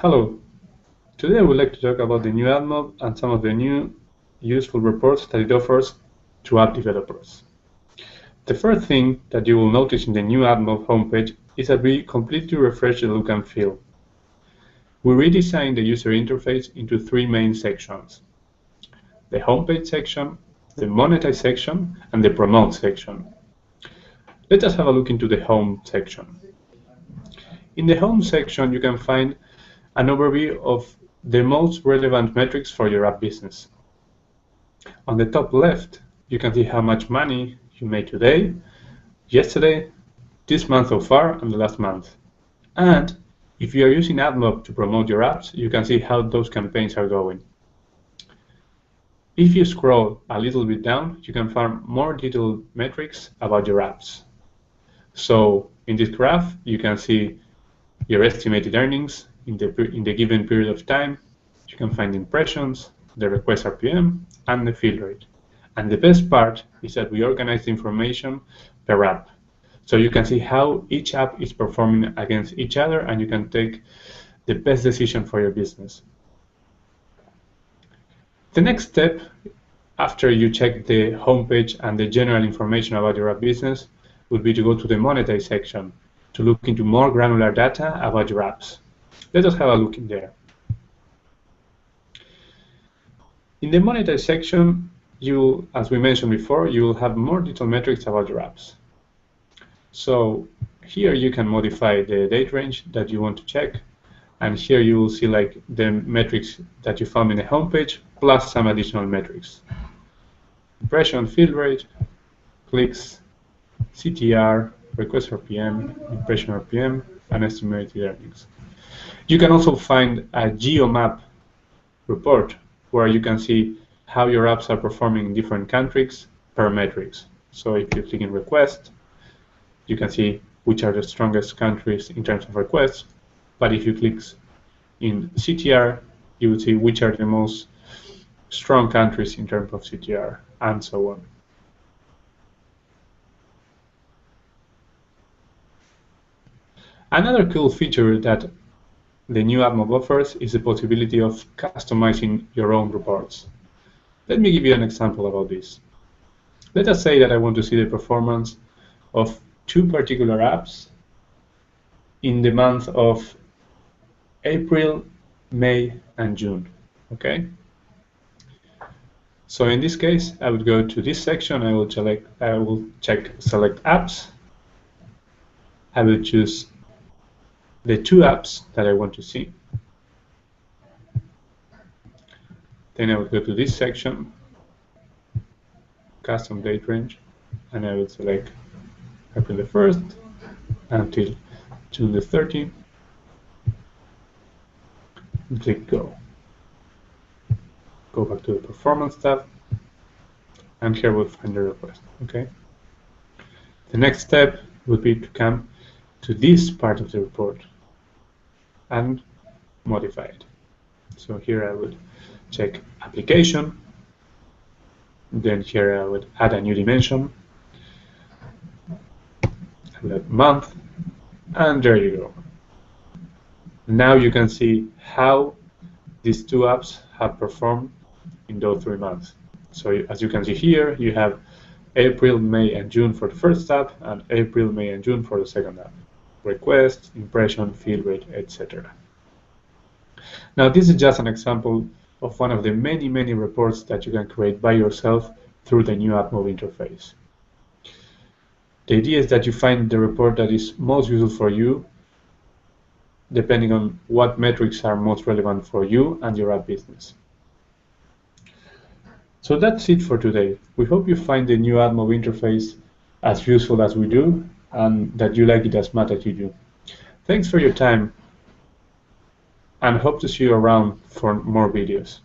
Hello, today I would like to talk about the new AdMob and some of the new useful reports that it offers to app developers. The first thing that you will notice in the new AdMob homepage is that we completely refreshed the look and feel. We redesigned the user interface into three main sections: the homepage section, the monetize section, and the promote section. Let us have a look into the home section. In the home section, you can find an overview of the most relevant metrics for your app business. On the top left, you can see how much money you made today, yesterday, this month so far, and the last month. And if you are using AdMob to promote your apps, you can see how those campaigns are going. If you scroll a little bit down, you can find more detailed metrics about your apps. So in this graph, you can see your estimated earnings in the given period of time. You can find impressions, the request RPM, and the fill rate. And the best part is that we organize the information per app. So you can see how each app is performing against each other, and you can take the best decision for your business. The next step, after you check the homepage and the general information about your app business, would be to go to the monetize section to look into more granular data about your apps. Let us have a look in there. In the monetize section, as we mentioned before, you will have more detailed metrics about your apps. So here you can modify the date range that you want to check, and here you will see like the metrics that you found in the homepage plus some additional metrics: impression, fill rate, clicks, CTR, request RPM, impression RPM, and estimated earnings. You can also find a geomap report where you can see how your apps are performing in different countries per metrics. So if you click in request, you can see which are the strongest countries in terms of requests. But if you click in CTR, you will see which are the most strong countries in terms of CTR, and so on. Another cool feature that the new AdMob offers is the possibility of customizing your own reports. Let me give you an example about this. Let us say that I want to see the performance of two particular apps in the month of April, May, and June. Okay? So in this case, I would go to this section. I will check select apps. I will choose the two apps that I want to see. Then I would go to this section, custom date range, and I would select April the 1st until June the 30th, and click go. Go back to the performance tab, and here we'll find the request. Okay. The next step would be to come to this part of the report and modify it. So here I would check application, then here I would add a new dimension, I would add month, and there you go. Now you can see how these two apps have performed in those 3 months. So as you can see here, you have April, May, and June for the first app, and April, May, and June for the second app. Request, impression, fill rate, etc. Now this is just an example of one of the many reports that you can create by yourself through the new AdMob interface. The idea is that you find the report that is most useful for you, depending on what metrics are most relevant for you and your app business. So that's it for today. We hope you find the new AdMob interface as useful as we do, and that you like it as much as you do. Thanks for your time, and hope to see you around for more videos.